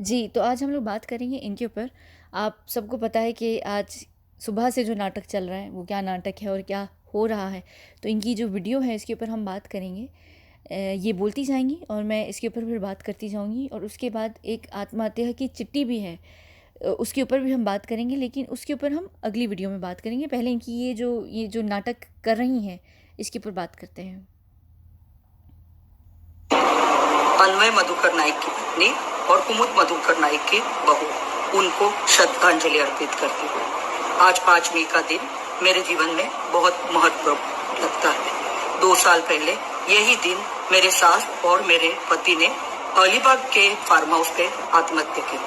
जी, तो आज हम लोग बात करेंगे इनके ऊपर। आप सबको पता है कि आज सुबह से जो नाटक चल रहा है वो क्या नाटक है और क्या हो रहा है। तो इनकी जो वीडियो है इसके ऊपर हम बात करेंगे। ये बोलती जाएंगी और मैं इसके ऊपर फिर बात करती जाऊंगी, और उसके बाद एक आत्महत्या की चिट्ठी भी है, उसके ऊपर भी हम बात करेंगे, लेकिन उसके ऊपर हम अगली वीडियो में बात करेंगे। पहले इनकी ये जो नाटक कर रही हैं इसके ऊपर बात करते हैं। अन्वय मधुकर नाइक की पत्नी और कुमुद मधुकर नाइक की बहू, उनको श्रद्धांजलि अर्पित करती हूँ। आज 5 मई का दिन मेरे जीवन में बहुत महत्वपूर्ण लगता है। 2 साल पहले यही दिन मेरे सास और मेरे पति ने अलीबाग के फार्म हाउस पे आत्महत्या की।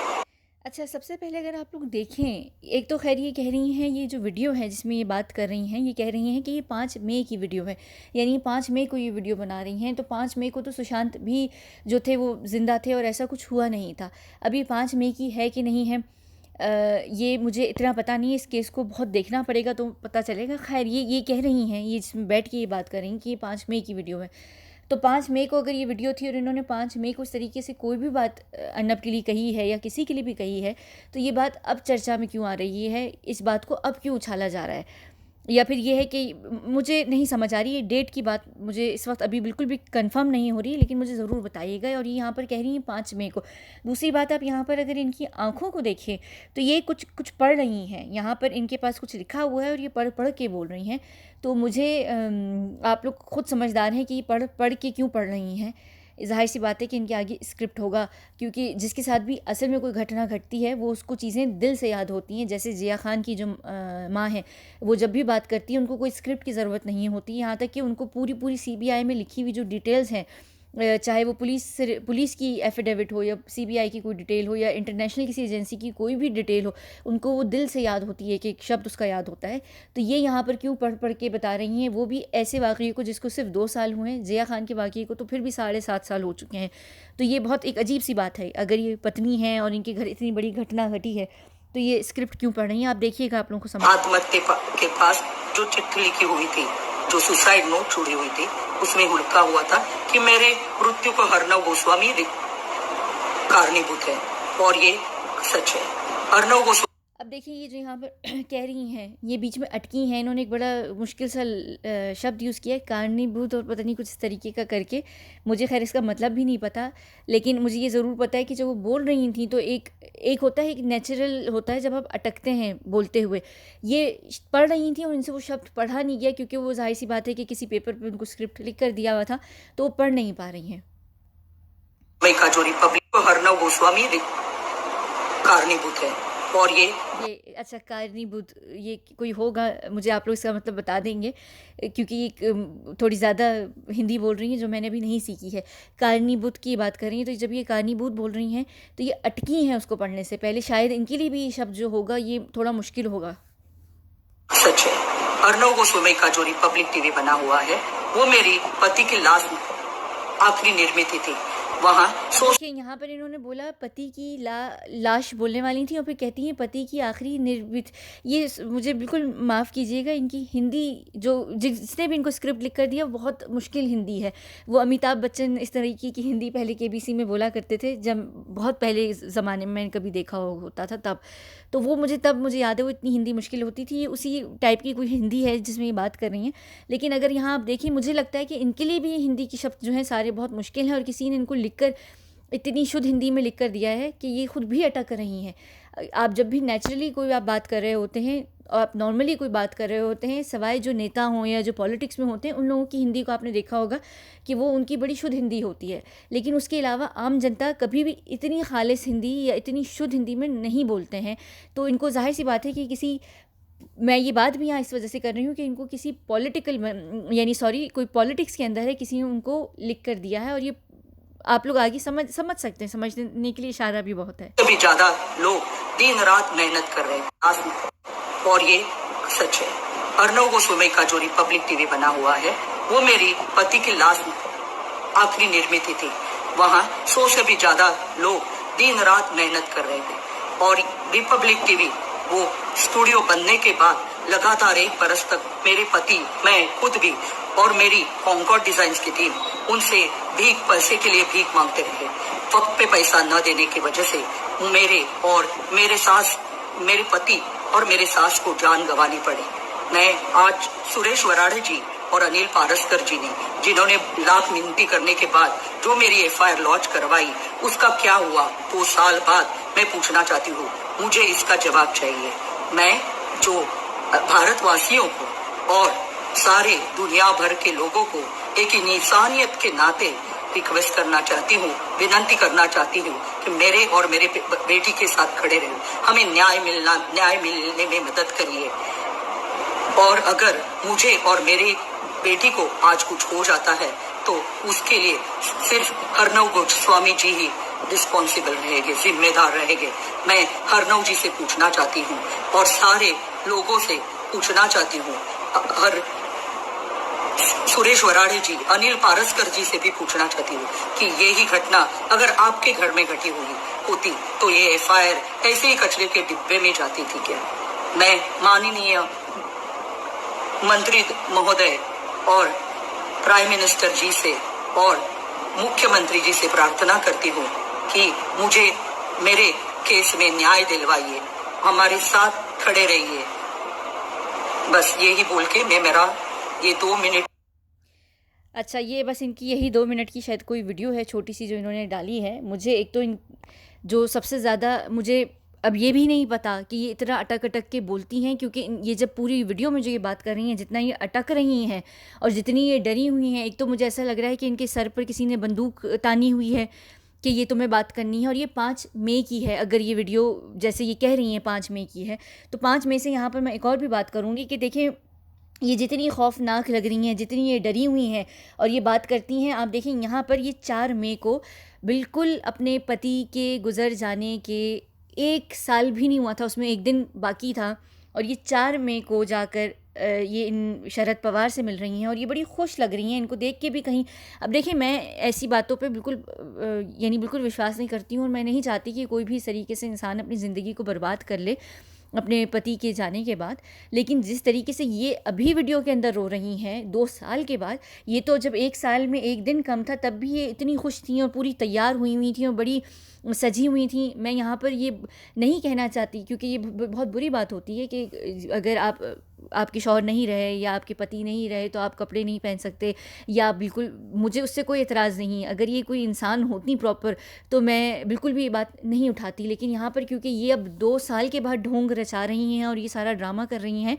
अच्छा, सबसे पहले अगर आप लोग देखें, एक तो खैर ये कह रही हैं, ये जो वीडियो है जिसमें ये बात कर रही हैं, ये कह रही हैं कि ये 5 मई की वीडियो है, यानी 5 मई को ये वीडियो बना रही हैं। तो 5 मई को तो सुशांत भी जो थे वो ज़िंदा थे और ऐसा कुछ हुआ नहीं था। अभी 5 मई की है कि नहीं है, ये मुझे इतना पता नहीं है। इस केस को बहुत देखना पड़ेगा तो पता चलेगा। खैर ये कह रही हैं, ये जिसमें बैठ के ये बात कर रही हैं कि ये 5 मई की वीडियो है। तो 5 मई को अगर ये वीडियो थी और इन्होंने 5 मई को इस तरीके से कोई भी बात अर्नब के लिए कही है या किसी के लिए भी कही है, तो ये बात अब चर्चा में क्यों आ रही है, इस बात को अब क्यों उछाला जा रहा है? या फिर ये है कि मुझे नहीं समझ आ रही है। डेट की बात मुझे इस वक्त अभी बिल्कुल भी कंफर्म नहीं हो रही, लेकिन मुझे ज़रूर बताइएगा। और ये यहाँ पर कह रही हैं 5 मई को। दूसरी बात, आप यहाँ पर अगर इनकी आंखों को देखें तो ये कुछ कुछ पढ़ रही हैं। यहाँ पर इनके पास कुछ लिखा हुआ है और ये पढ़ पढ़ के बोल रही हैं। तो मुझे आप लोग खुद समझदार हैं कि ये पढ़ पढ़ के क्यों पढ़ रही हैं। ज़ाहिर सी बात है कि इनके आगे स्क्रिप्ट होगा, क्योंकि जिसके साथ भी असल में कोई घटना घटती है वो उसको चीज़ें दिल से याद होती हैं। जैसे जिया खान की जो माँ है, वो जब भी बात करती है उनको कोई स्क्रिप्ट की ज़रूरत नहीं होती। यहाँ तक कि उनको पूरी पूरी सीबीआई में लिखी हुई जो डिटेल्स हैं, चाहे वो पुलिस की एफिडेविट हो या सीबीआई की कोई डिटेल हो या इंटरनेशनल किसी एजेंसी की कोई भी डिटेल हो, उनको वो दिल से याद होती है, कि एक शब्द उसका याद होता है। तो ये यहाँ पर क्यों पढ़ पढ़ के बता रही हैं, वो भी ऐसे वाक़ये को जिसको सिर्फ 2 साल हुए हैं। जिया खान के वाक़ये को तो फिर भी 7.5 साल हो चुके हैं। तो ये बहुत एक अजीब सी बात है। अगर ये पत्नी है और इनके घर इतनी बड़ी घटना घटी है, तो ये स्क्रिप्ट क्यों पढ़ रही हैं, आप देखिएगा, आप लोगों को समझ। आत्महत्या के पास जो चिट्ठी लिखी हुई थी, जो सुसाइड नोट जुड़ी हुई थी, उसमें लिखा हुआ था कि मेरे मृत्यु को अर्नब गोस्वामी कारणीभूत है, और ये सच है। अर्नब गोस्वामी, अब देखिए ये जो यहाँ पर कह रही हैं, ये बीच में अटकी हैं। इन्होंने एक बड़ा मुश्किल सा शब्द यूज़ किया है, कारणीभूत, और पता नहीं कुछ इस तरीके का करके। मुझे खैर इसका मतलब भी नहीं पता, लेकिन मुझे ये ज़रूर पता है कि जब वो बोल रही थी तो एक होता है, एक नेचुरल होता है जब आप अटकते हैं बोलते हुए। ये पढ़ रही थी और इनसे वो शब्द पढ़ा नहीं गया, क्योंकि वो ज़ाहिर सी बात है कि किसी पेपर पर उनको स्क्रिप्ट लिख कर दिया हुआ था, तो वो पढ़ नहीं पा रही हैं। का जो रिपब्लिक को अर्नब गोस्वामी कारणीभूत है, और ये अच्छा, कारणीभूत, ये कोई होगा, मुझे आप लोग इसका मतलब बता देंगे, क्योंकि ये थोड़ी ज़्यादा हिंदी बोल रही हैं जो मैंने अभी नहीं सीखी है। कारणीभूत की बात कर रही हैं, तो जब ये कारणीभूत बोल रही हैं तो ये अटकी हैं उसको पढ़ने से पहले। शायद इनके लिए भी ये शब्द जो होगा ये थोड़ा मुश्किल होगा। सच है। अर्नब गोस्वामी का जो रिपब्लिक टीवी बना हुआ है, वो मेरी पति की लाश आखिरी निर्मित थी। वहाँ देखिए, यहाँ पर इन्होंने बोला पति की लाश बोलने वाली थी, और फिर कहती हैं पति की आखिरी निर्मित। ये मुझे बिल्कुल माफ़ कीजिएगा, इनकी हिंदी जो जिसने भी इनको स्क्रिप्ट लिख कर दिया वो बहुत मुश्किल हिंदी है। वो अमिताभ बच्चन इस तरीके की हिंदी पहले केबीसी में बोला करते थे, जब बहुत पहले ज़माने में मैंने कभी देखा होता था तब। तो वो मुझे याद है, वो इतनी हिंदी मुश्किल होती थी। ये उसी टाइप की कोई हिंदी है जिसमें ये बात कर रही हैं। लेकिन अगर यहाँ आप देखिए, मुझे लगता है कि इनके लिए भी हिंदी के शब्द जो हैं सारे बहुत मुश्किल हैं, और किसी ने इनको लिखकर इतनी शुद्ध हिंदी में लिख कर दिया है कि ये खुद भी अटक रही हैं। आप जब भी नेचुरली कोई आप बात कर रहे होते हैं, और आप नॉर्मली कोई बात कर रहे होते हैं, सवाए जो नेता हों या जो पॉलिटिक्स में होते हैं, उन लोगों की हिंदी को आपने देखा होगा कि वो उनकी बड़ी शुद्ध हिंदी होती है। लेकिन उसके अलावा आम जनता कभी भी इतनी खालिस हिंदी या इतनी शुद्ध हिंदी में नहीं बोलते हैं। तो इनको ज़ाहिर सी बात है कि मैं ये बात भी यहाँ इस वजह से कर रही हूँ कि इनको किसी कोई पॉलिटिक्स के अंदर है, किसी ने उनको लिख कर दिया है। और ये आप लोग आगे समझ सकते हैं, समझने के लिए इशारा भी बहुत है। भी ज्यादा लोग दिन रात मेहनत कर रहे हैं, और ये सच है। अर्नब गोस्वामी का जो रिपब्लिक टीवी बना हुआ है, वो मेरी पति की लाश आखिरी निर्मित थी। वहाँ 100 से भी ज्यादा लोग दिन रात मेहनत कर रहे थे, और रिपब्लिक टीवी वो स्टूडियो बनने के बाद लगातार 1 बरस तक मेरे पति, मैं खुद भी, और मेरी कॉन्कॉर्ड डिजाइन्स की टीम उनसे पैसे के लिए भीख मांगते रहे। वक्त पे पैसा न देने की वजह से मेरे और मेरे पति और मेरे सास को जान गंवानी पड़ी। मैं आज सुरेश वराड़े जी और अनिल पारस्कर जी ने, जिन्होंने लाख मिनती करने के बाद जो मेरी एफआईआर लॉन्च करवाई, उसका क्या हुआ 2 साल बाद, मैं पूछना चाहती हूँ। मुझे इसका जवाब चाहिए। मैं जो भारतवासियों को और सारे दुनिया भर के लोगों को एक इंसानियत के नाते रिक्वेस्ट करना चाहती हूँ, विनती करना चाहती हूँ कि मेरे और मेरे बेटी के साथ खड़े रहें। हमें न्याय मिलने में मदद करिए। और अगर मुझे और मेरी बेटी को आज कुछ हो जाता है तो उसके लिए सिर्फ हरनव गोस्वामी जी ही रिस्पॉन्सिबल रहेंगे, जिम्मेदार रहेंगे। मैं हरनव जी से पूछना चाहती हूँ और सारे लोगों से पूछना चाहती हूँ, हर सुरेश वराड़े जी, अनिल पारस्कर जी से भी पूछना चाहती हूँ कि यही घटना अगर आपके घर में घटी होती तो ये एफआईआर ऐसे ही कचरे के डिब्बे में जाती थी क्या? मैं माननीय मंत्री महोदय और प्राइम मिनिस्टर जी से और मुख्यमंत्री जी से प्रार्थना करती हूँ कि मुझे मेरे केस में न्याय दिलवाइए, हमारे साथ खड़े रहिए। बस यही बोल के मैं मेरा ये 2 मिनट। अच्छा, ये बस इनकी यही 2 मिनट की शायद कोई वीडियो है छोटी सी जो इन्होंने डाली है। मुझे एक तो जो सबसे ज़्यादा मुझे अब ये भी नहीं पता कि ये इतना अटक के बोलती हैं, क्योंकि ये जब पूरी वीडियो में जो ये बात कर रही हैं, जितना ये अटक रही हैं और जितनी ये डरी हुई हैं, एक तो मुझे ऐसा लग रहा है कि इनके सर पर किसी ने बंदूक तानी हुई है कि ये तुम्हें बात करनी है। और ये 5 मई की है, अगर ये वीडियो जैसे ये कह रही हैं 5 मई की है, तो 5 मई से यहाँ पर मैं एक और भी बात करूँगी कि देखें ये जितनी खौफनाक लग रही हैं, जितनी ये डरी हुई हैं और ये बात करती हैं, आप देखें यहाँ पर ये 4 मई को बिल्कुल अपने पति के गुज़र जाने के 1 साल भी नहीं हुआ था, उसमें 1 दिन बाकी था, और ये 4 मई को जाकर ये इन शरद पवार से मिल रही हैं और ये बड़ी खुश लग रही हैं। इनको देख के भी कहीं, अब देखिए मैं ऐसी बातों पे बिल्कुल यानी बिल्कुल विश्वास नहीं करती हूँ और मैं नहीं चाहती कि कोई भी इस तरीके से इंसान अपनी ज़िंदगी को बर्बाद कर ले अपने पति के जाने के बाद। लेकिन जिस तरीके से ये अभी वीडियो के अंदर रो रही हैं 2 साल के बाद, ये तो जब 1 साल में 1 दिन कम था तब भी ये इतनी खुश थी और पूरी तैयार हुई थी और बड़ी सजी हुई थी। मैं यहाँ पर ये नहीं कहना चाहती, क्योंकि ये बहुत बुरी बात होती है कि अगर आपके शौहर नहीं रहे या आपके पति नहीं रहे तो आप कपड़े नहीं पहन सकते, या बिल्कुल, मुझे उससे कोई एतराज़ नहीं। अगर ये कोई इंसान होती प्रॉपर तो मैं बिल्कुल भी ये बात नहीं उठाती। लेकिन यहाँ पर क्योंकि ये अब 2 साल के बाद ढोंग रचा रही हैं और ये सारा ड्रामा कर रही हैं,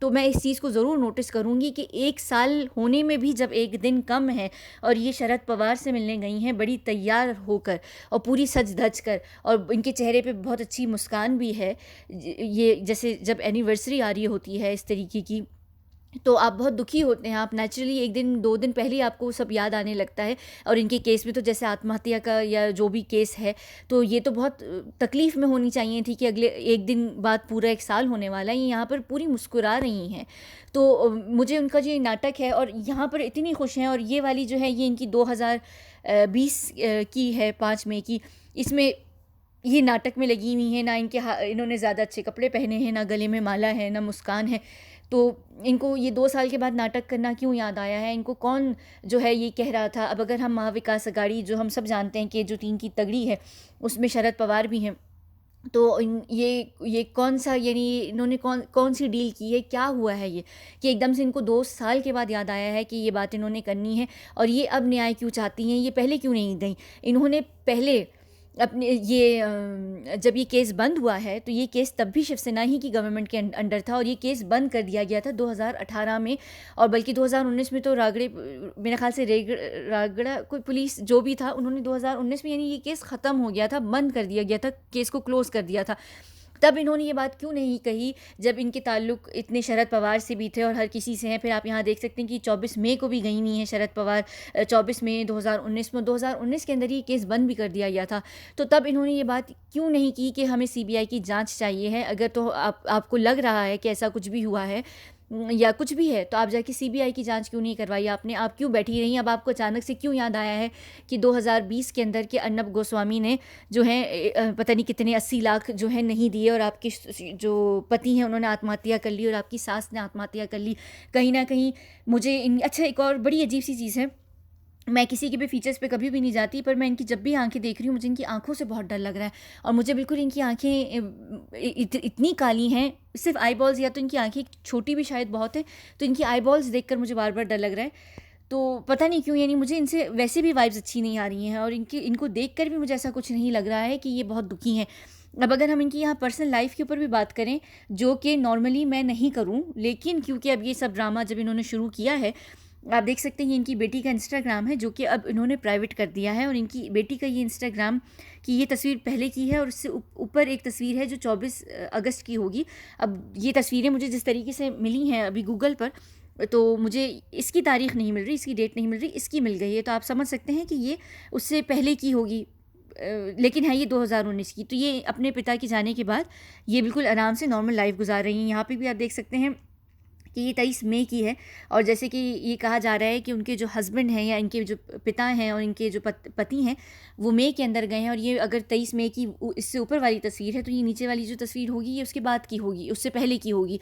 तो मैं इस चीज़ को ज़रूर नोटिस करूँगी कि 1 साल होने में भी जब 1 दिन कम है और ये शरद पवार से मिलने गई हैं बड़ी तैयार होकर और पूरी सज धज कर, और इनके चेहरे पे बहुत अच्छी मुस्कान भी है। ये जैसे जब एनिवर्सरी आ रही होती है इस तरीके की, तो आप बहुत दुखी होते हैं, आप नेचुरली 1 दिन 2 दिन पहले ही आपको सब याद आने लगता है। और इनके केस में तो जैसे आत्महत्या का या जो भी केस है, तो ये तो बहुत तकलीफ़ में होनी चाहिए थी कि अगले 1 दिन बाद पूरा 1 साल होने वाला है। ये यहाँ पर पूरी मुस्कुरा रही हैं, तो मुझे उनका जो ये नाटक है और यहाँ पर इतनी खुश हैं। और ये वाली जो है ये इनकी 2020 की है 5 मई की, इसमें ये नाटक में लगी हुई हैं, ना इन्होंने ज़्यादा अच्छे कपड़े पहने हैं, ना गले में माला है, ना मुस्कान है। तो इनको ये 2 साल के बाद नाटक करना क्यों याद आया है? इनको कौन जो है ये कह रहा था? अब अगर हम महाविकास अघाड़ी, जो हम सब जानते हैं कि जो 3 की तगड़ी है, उसमें शरद पवार भी हैं, तो ये कौन सा, यानी इन्होंने कौन सी डील की है? क्या हुआ है ये कि एकदम से इनको 2 साल के बाद याद आया है कि ये बात इन्होंने करनी है? और ये अब न्याय क्यों चाहती हैं? ये पहले क्यों नहीं गई? इन्होंने पहले अपने जब ये केस बंद हुआ है, तो ये केस तब भी शिवसेना ही की गवर्नमेंट के अंडर था और ये केस बंद कर दिया गया था 2018 में, और बल्कि 2019 में तो मेरे ख्याल से रागड़ा कोई पुलिस जो भी था, उन्होंने 2019 में, यानी ये केस ख़त्म हो गया था, बंद कर दिया गया था, केस को क्लोज़ कर दिया था। तब इन्होंने ये बात क्यों नहीं कही जब इनके ताल्लुक़ इतने शरद पवार से भी थे और हर किसी से हैं? फिर आप यहाँ देख सकते हैं कि 24 मई को भी गई हुई हैं शरद पवार, 24 मई 2019 में, 2019 के अंदर ही केस बंद भी कर दिया गया था। तो तब इन्होंने ये बात क्यों नहीं की कि हमें सीबीआई की जांच चाहिए है? अगर तो आपको लग रहा है कि ऐसा कुछ भी हुआ है या कुछ भी है, तो आप जाके सीबीआई की जांच क्यों नहीं करवाई आपने? आप क्यों बैठी रही? अब आपको अचानक से क्यों याद आया है कि 2020 के अंदर के अर्नब गोस्वामी ने जो है पता नहीं कितने 80 लाख जो है नहीं दिए, और आपके जो पति हैं उन्होंने आत्महत्या कर ली और आपकी सास ने आत्महत्या कर ली। कहीं ना कहीं मुझे अच्छा, एक और बड़ी अजीब सी चीज़ है मैं किसी के भी फीचर्स पे कभी भी नहीं जाती, पर मैं इनकी जब भी आंखें देख रही हूँ मुझे इनकी आंखों से बहुत डर लग रहा है। और मुझे बिल्कुल इनकी आंखें इतनी काली हैं, सिर्फ आई बॉल्स, या तो इनकी आंखें छोटी भी शायद बहुत है, तो इनकी आई बॉल्स देख कर मुझे बार बार डर लग रहा है। तो पता नहीं क्यों, यानी मुझे इनसे वैसे भी वाइब्स अच्छी नहीं आ रही हैं, और इनको देख कर भी मुझे ऐसा कुछ नहीं लग रहा है कि ये बहुत दुखी हैं। अब अगर हम इनकी यहाँ पर्सनल लाइफ के ऊपर भी बात करें, जो कि नॉर्मली मैं नहीं करूँ, लेकिन क्योंकि अब ये सब ड्रामा जब इन्होंने शुरू किया है, आप देख सकते हैं ये इनकी बेटी का इंस्टाग्राम है जो कि अब इन्होंने प्राइवेट कर दिया है। और इनकी बेटी का ये इंस्टाग्राम की ये तस्वीर पहले की है, और उससे ऊपर एक तस्वीर है जो 24 अगस्त की होगी। अब ये तस्वीरें मुझे जिस तरीके से मिली हैं अभी गूगल पर, तो मुझे इसकी तारीख़ नहीं मिल रही, इसकी डेट नहीं मिल रही, इसकी मिल गई है, तो आप समझ सकते हैं कि ये उससे पहले की होगी। लेकिन है ये 2019 की। तो ये अपने पिता के जाने के बाद ये बिल्कुल आराम से नॉर्मल लाइफ गुजार रही हैं। यहाँ पे भी आप देख सकते हैं कि ये 23 मई की है, और जैसे कि ये कहा जा रहा है कि उनके जो हस्बैंड हैं या इनके जो पिता हैं और इनके जो पति हैं वो मई के अंदर गए हैं। और ये अगर 23 मई की इससे ऊपर वाली तस्वीर है, तो ये नीचे वाली जो तस्वीर होगी ये उसके बाद की होगी, उससे पहले की होगी।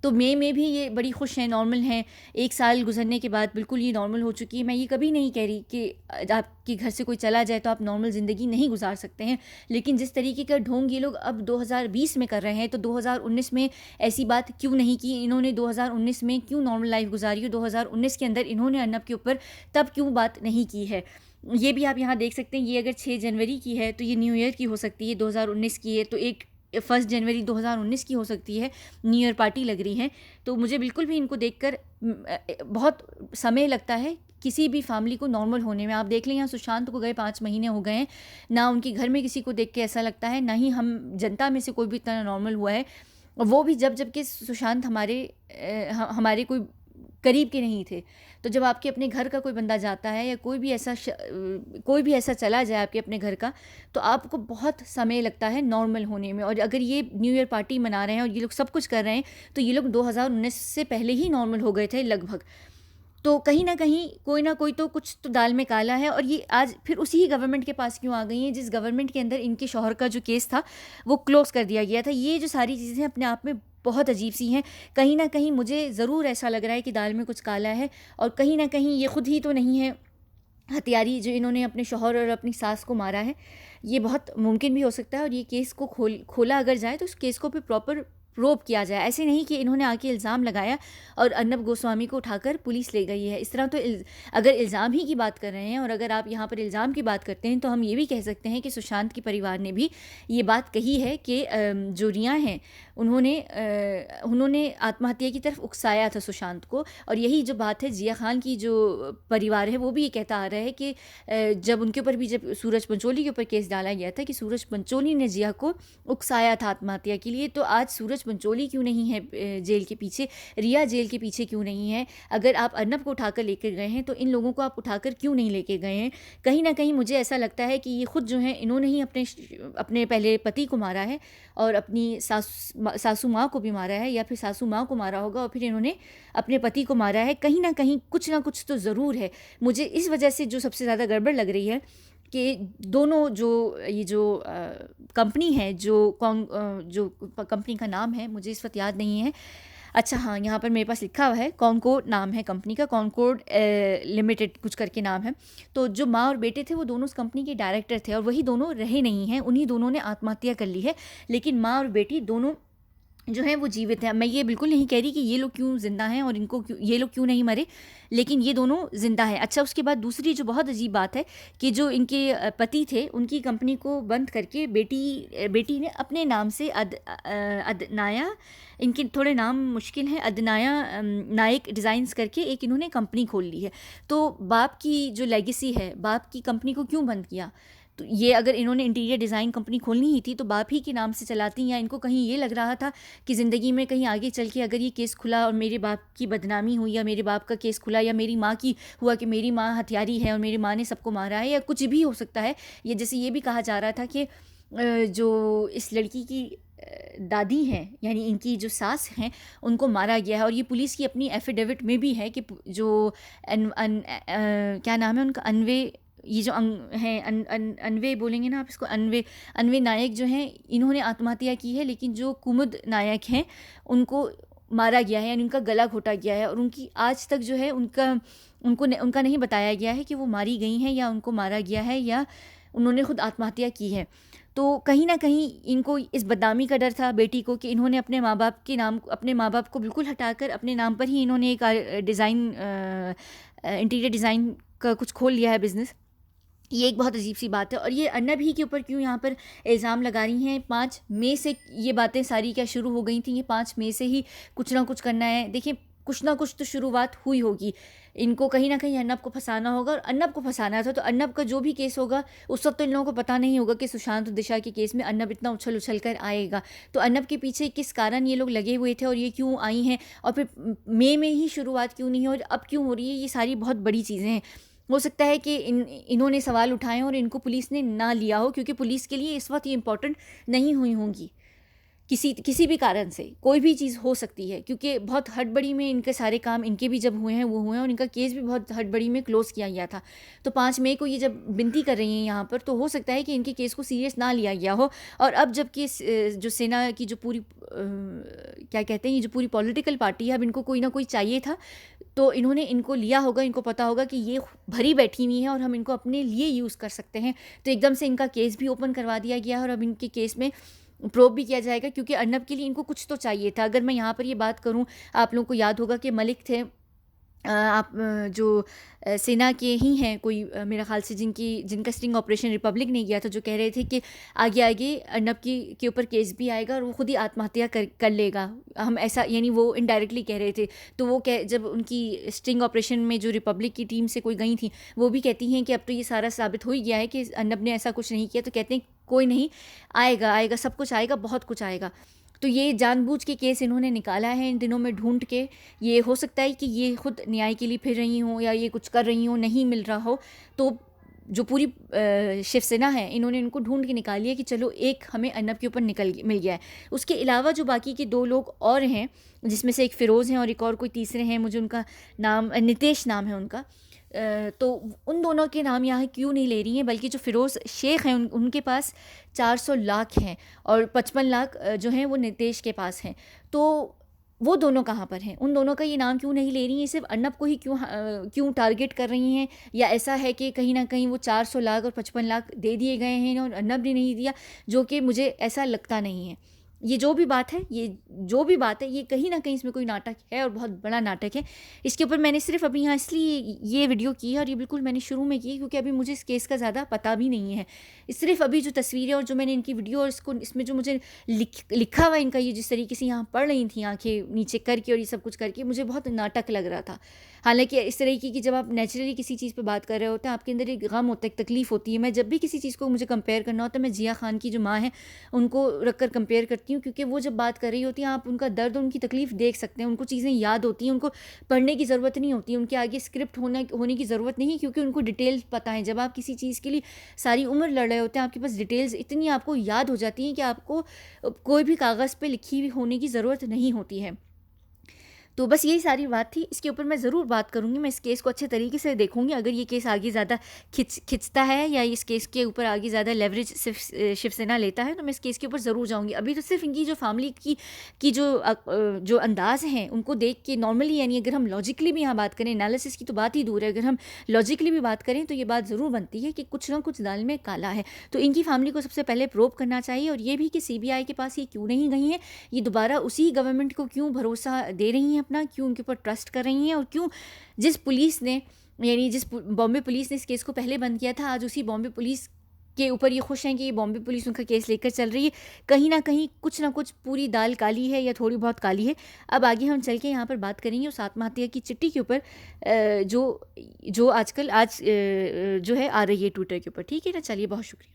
तो मई में भी ये बड़ी खुश हैं, नॉर्मल हैं। 1 साल गुजरने के बाद बिल्कुल ये नॉर्मल हो चुकी है। मैं ये कभी नहीं कह रही कि आपके घर से कोई चला जाए तो आप नॉर्मल ज़िंदगी नहीं गुजार सकते हैं, लेकिन जिस तरीके का ढोंग ये लोग अब 2020 में कर रहे हैं, तो 2019 में ऐसी बात क्यों नहीं की इन्होंने? 2019 में क्यों नॉर्मल लाइफ गुजारी हो? 2019 के अंदर इन्होंने अर्नब के ऊपर तब क्यों बात नहीं की है? ये भी आप यहाँ देख सकते हैं। ये अगर 6 जनवरी की है तो ये न्यू ईयर की हो सकती है, 2019 की है तो 1 जनवरी 2019 की हो सकती है, न्यू ईयर पार्टी लग रही है। तो मुझे बिल्कुल भी इनको देखकर बहुत समय लगता है किसी भी फैमिली को नॉर्मल होने में। आप देख लें, यहाँ सुशांत को गए 5 महीने हो गए हैं, ना उनके घर में किसी को देख के ऐसा लगता है, ना ही हम जनता में से कोई भी इतना नॉर्मल हुआ है। वो भी जब कि सुशांत हमारे कोई करीब के नहीं थे। तो जब आपके अपने घर का कोई बंदा जाता है, या कोई भी ऐसा चला जाए आपके अपने घर का, तो आपको बहुत समय लगता है नॉर्मल होने में। और अगर ये न्यू ईयर पार्टी मना रहे हैं और ये लोग सब कुछ कर रहे हैं, तो ये लोग 2019 से पहले ही नॉर्मल हो गए थे लगभग। तो कहीं ना कहीं कोई ना कोई तो कुछ तो दाल में काला है। और ये आज फिर उसी ही गवर्नमेंट के पास क्यों आ गई हैं जिस गवर्नमेंट के अंदर इनके शौहर का जो केस था वो क्लोज़ कर दिया गया था? ये जो सारी चीज़ें अपने आप में बहुत अजीब सी हैं। कहीं ना कहीं मुझे ज़रूर ऐसा लग रहा है कि दाल में कुछ काला है, और कहीं ना कहीं ये खुद ही तो नहीं है हत्यारी जो इन्होंने अपने शौहर और अपनी सास को मारा है। ये बहुत मुमकिन भी हो सकता है, और ये केस को खोला अगर जाए तो उस केस को भी प्रॉपर प्रोब किया जाए। ऐसे नहीं कि इन्होंने आके इल्ज़ाम लगाया और अर्नब गोस्वामी को उठाकर पुलिस ले गई है। इस तरह तो अगर इल्ज़ाम ही की बात कर रहे हैं, और अगर आप यहाँ पर इल्ज़ाम की बात करते हैं, तो हम ये भी कह सकते हैं कि सुशांत के परिवार ने भी ये बात कही है कि जो रिया हैं उन्होंने आत्महत्या की तरफ उकसाया था सुशांत को। और यही जो बात है, जिया खान की जो परिवार है वो भी ये कहता आ रहा है कि जब उनके ऊपर भी, जब सूरज पंचोली के ऊपर केस डाला गया था कि सूरज पंचोली ने जिया को उकसाया था आत्महत्या के लिए, तो आज सूरज पंचोली क्यों नहीं है जेल के पीछे, रिया जेल के पीछे क्यों नहीं है? अगर आप अर्नब को उठाकर लेकर गए हैं तो इन लोगों को आप उठाकर क्यों नहीं लेके गए हैं? कहीं ना कहीं मुझे ऐसा लगता है कि ये खुद जो है इन्होंने ही अपने पहले पति को मारा है, और अपनी सासू माँ को भी मारा है, या फिर सासू माँ को मारा होगा और फिर इन्होंने अपने पति को मारा है। कहीं ना कहीं कुछ ना कुछ तो ज़रूर है। मुझे इस वजह से जो सबसे ज़्यादा गड़बड़ लग रही है कि दोनों जो कंपनी है, जो कंपनी का नाम है मुझे इस वक्त याद नहीं है। अच्छा हाँ, यहाँ पर मेरे पास लिखा हुआ है, कॉनकोर्ड नाम है कंपनी का, कॉनकोर्ड लिमिटेड कुछ करके नाम है। तो जो माँ और बेटे थे वो दोनों उस कंपनी के डायरेक्टर थे, और वही दोनों रहे नहीं हैं, उन्हीं दोनों ने आत्महत्या कर ली है। लेकिन माँ और बेटी दोनों जो है वो जीवित हैं। मैं ये बिल्कुल नहीं कह रही कि ये लोग क्यों ज़िंदा हैं और ये लोग क्यों नहीं मरे, लेकिन ये दोनों ज़िंदा हैं। अच्छा, उसके बाद दूसरी जो बहुत अजीब बात है कि जो इनके पति थे उनकी कंपनी को बंद करके बेटी ने अपने नाम से अदनाया, इनके थोड़े नाम मुश्किल हैं, अदनाया नायक डिज़ाइंस करके एक इन्होंने कंपनी खोल ली है। तो बाप की जो लेगेसी है, बाप की कंपनी को क्यों बंद किया? तो ये अगर इन्होंने इंटीरियर डिज़ाइन कंपनी खोलनी ही थी तो बाप ही के नाम से चलाती, या इनको कहीं ये लग रहा था कि ज़िंदगी में कहीं आगे चल के अगर ये केस खुला और मेरे बाप की बदनामी हुई, या मेरे बाप का केस खुला, या मेरी माँ की हुआ कि मेरी माँ हत्यारी है और मेरी माँ ने सबको मारा है, या कुछ भी हो सकता है। ये जैसे ये भी कहा जा रहा था कि जो इस लड़की की दादी हैं, यानी इनकी जो सास हैं, उनको मारा गया है। और ये पुलिस की अपनी एफिडेविट में भी है कि जो क्या नाम है उनका, ये जो अनवे बोलेंगे ना आप इसको, अनवे नायक जो हैं, इन्होंने आत्महत्या की है। लेकिन जो कुमुद नायक हैं उनको मारा गया है, यानी उनका गला घोटा गया है, और उनकी आज तक जो है उनका नहीं बताया गया है कि वो मारी गई हैं या उनको मारा गया है या उन्होंने खुद आत्महत्या की है। तो कहीं न कहीं इनको इस बदनामी का डर था बेटी को कि इन्होंने अपने माँ बाप को बिल्कुल हटाकर अपने नाम पर ही इन्होंने एक इंटीरियर डिज़ाइन का कुछ खोल लिया है बिज़नेस। ये एक बहुत अजीब सी बात है। और ये अर्नब ही के ऊपर क्यों यहाँ पर इल्ज़ाम लगा रही हैं? 5 मई से ये बातें सारी क्या शुरू हो गई थी? ये 5 मई से ही कुछ ना कुछ करना है। देखिए, कुछ ना कुछ तो शुरुआत हुई होगी। इनको कहीं न कहीं अर्नब को फँसाना होगा, और अर्नब को फँसाना था तो अर्नब का जो भी केस होगा उस वक़्त तो इन लोगों को पता नहीं होगा कि सुशांत और दिशा के केस में अर्नब इतना उछल-उछल कर आएगा। तो अर्नब के पीछे किस कारण ये लोग लगे हुए थे और ये क्यों आई हैं, और फिर मई में ही शुरुआत क्यों नहीं है और अब क्यों हो रही है? ये सारी बहुत बड़ी चीज़ें हैं। हो सकता है कि इन्होंने सवाल उठाए और इनको पुलिस ने ना लिया हो, क्योंकि पुलिस के लिए इस वक्त ये इम्पोर्टेंट नहीं हुई होंगी। किसी भी कारण से कोई भी चीज़ हो सकती है, क्योंकि बहुत हड़बड़ी में इनके सारे काम इनके भी जब हुए हैं वो हुए हैं, और इनका केस भी बहुत हड़बड़ी में क्लोज़ किया गया था। तो 5 मई को ये जब विनती कर रही हैं यहाँ पर, तो हो सकता है कि इनके केस को सीरियस ना लिया गया हो, और अब जबकि जो सेना की जो पूरी क्या कहते हैं, ये जो पूरी पॉलिटिकल पार्टी है, अब इनको कोई ना कोई चाहिए था, तो इन्होंने इनको लिया होगा। इनको पता होगा कि ये भरी बैठी हुई हैं और हम इनको अपने लिए यूज़ कर सकते हैं, तो एकदम से इनका केस भी ओपन करवा दिया गया है, और अब इनके केस में प्रोब भी किया जाएगा, क्योंकि अर्नब के लिए इनको कुछ तो चाहिए था। अगर मैं यहाँ पर ये बात करूँ, आप लोगों को याद होगा कि मलिक थे, जो सेना के ही हैं कोई, मेरा ख़्याल से जिनका स्टिंग ऑपरेशन रिपब्लिक ने किया था, जो कह रहे थे कि आगे अर्नब के ऊपर केस भी आएगा और वो खुद ही आत्महत्या कर लेगा। हम ऐसा, यानी वो इनडायरेक्टली कह रहे थे। तो वो जब उनकी स्टिंग ऑपरेशन में जो रिपब्लिक की टीम से कोई गई थी, वो भी कहती हैं कि अब तो ये सारा साबित हो ही गया है कि अर्नब ने ऐसा कुछ नहीं किया। तो कहते हैं कोई नहीं, आएगा, सब कुछ आएगा, बहुत कुछ आएगा। तो ये जानबूझ के केस इन्होंने निकाला है इन दिनों में ढूंढ के। ये हो सकता है कि ये खुद न्याय के लिए फिर रही हों या ये कुछ कर रही हों, नहीं मिल रहा हो, तो जो पूरी शिवसेना है, इन्होंने इनको ढूंढ के निकाल लिया कि चलो एक हमें अर्नब के ऊपर मिल गया है। उसके अलावा जो बाकी के 2 लोग और हैं, जिसमें से एक फ़िरोज़ हैं और एक और कोई तीसरे हैं, मुझे उनका नाम नितेश नाम है उनका। तो उन दोनों के नाम यहाँ क्यों नहीं ले रही हैं, बल्कि जो फ़िरोज़ शेख हैं उनके पास 400 लाख हैं और 55 लाख जो हैं वो नितेश के पास हैं। तो वो दोनों कहाँ पर हैं? उन दोनों का ये नाम क्यों नहीं ले रही हैं? सिर्फ अर्नब को ही क्यों टारगेट कर रही हैं? या ऐसा है कि कहीं ना कहीं वो 400 लाख और 55 लाख दे दिए गए हैं और अर्नब ने नहीं दिया, जो कि मुझे ऐसा लगता नहीं है। ये जो भी बात है, ये कहीं ना कहीं इसमें कोई नाटक है, और बहुत बड़ा नाटक है। इसके ऊपर मैंने सिर्फ अभी यहाँ इसलिए ये वीडियो की है, और ये बिल्कुल मैंने शुरू में की, क्योंकि अभी मुझे इस केस का ज़्यादा पता भी नहीं है। सिर्फ अभी जो तस्वीरें और जो मैंने इनकी वीडियो और इसमें जो मुझे लिखा हुआ इनका, ये जिस तरीके से यहाँ पढ़ रही थी आंखें नीचे करके और ये सब कुछ करके, मुझे बहुत नाटक लग रहा था। हालांकि इस तरीके की जब आप नेचुरली किसी चीज़ पे बात कर रहे होते हैं, आपके अंदर एक गम होता है, एक तकलीफ़ होती है। मैं जब भी किसी चीज़ को मुझे कंपेयर करना होता है, मैं जिया खान की जो माँ है उनको रख कर कंपेयर करती हूँ, क्योंकि वो जब बात कर रही होती हैं, आप उनका दर्द, उनकी तकलीफ़ देख सकते हैं। उनको चीज़ें याद होती हैं, उनको पढ़ने की ज़रूरत नहीं होती, उनके आगे स्क्रिप्ट होने की ज़रूरत नहीं, क्योंकि उनको डिटेल्स पता है। जब आप किसी चीज़ के लिए सारी उम्र लड़ रहे होते हैं, आपके पास डिटेल्स इतनी आपको याद हो जाती हैं कि आपको कोई भी कागज़ पे लिखी हुई होने की ज़रूरत नहीं होती है। तो बस यही सारी बात थी। इसके ऊपर मैं ज़रूर बात करूँगी, मैं इस केस को अच्छे तरीके से देखूँगी। अगर ये केस आगे ज़्यादा खिंचता है या इस केस के ऊपर आगे ज़्यादा लेवरेज सिर्फ शिवसेना लेता है, तो मैं इस केस के ऊपर ज़रूर जाऊँगी। अभी तो सिर्फ इनकी जो फैमिली की जो अंदाज़ हैं उनको देख के नॉर्मली, यानी अगर हम लॉजिकली भी यहाँ बात करें, एनालिसिस की तो बात ही दूर है, अगर हम लॉजिकली भी बात करें तो ये बात ज़रूर बनती है कि कुछ ना कुछ दाल में काला है। तो इनकी फैमिली को सबसे पहले प्रोब करना चाहिए, और ये भी कि CBI के पास ये क्यों नहीं गई हैं, ये दोबारा उसी गवर्नमेंट को क्यों भरोसा दे रही हैं अपना, क्यों उनके ऊपर ट्रस्ट कर रही हैं, और क्यों जिस बॉम्बे पुलिस ने इस केस को पहले बंद किया था, आज उसी बॉम्बे पुलिस के ऊपर ये खुश हैं कि ये बॉम्बे पुलिस उनका केस लेकर चल रही है। कहीं ना कहीं कुछ ना कुछ पूरी दाल काली है या थोड़ी बहुत काली है। अब आगे हम चल के यहाँ पर बात करेंगे उस आत्महत्या की चिट्ठी के ऊपर, जो आजकल जो है आ रही है ट्विटर के ऊपर। ठीक है ना, चलिए, बहुत शुक्रिया।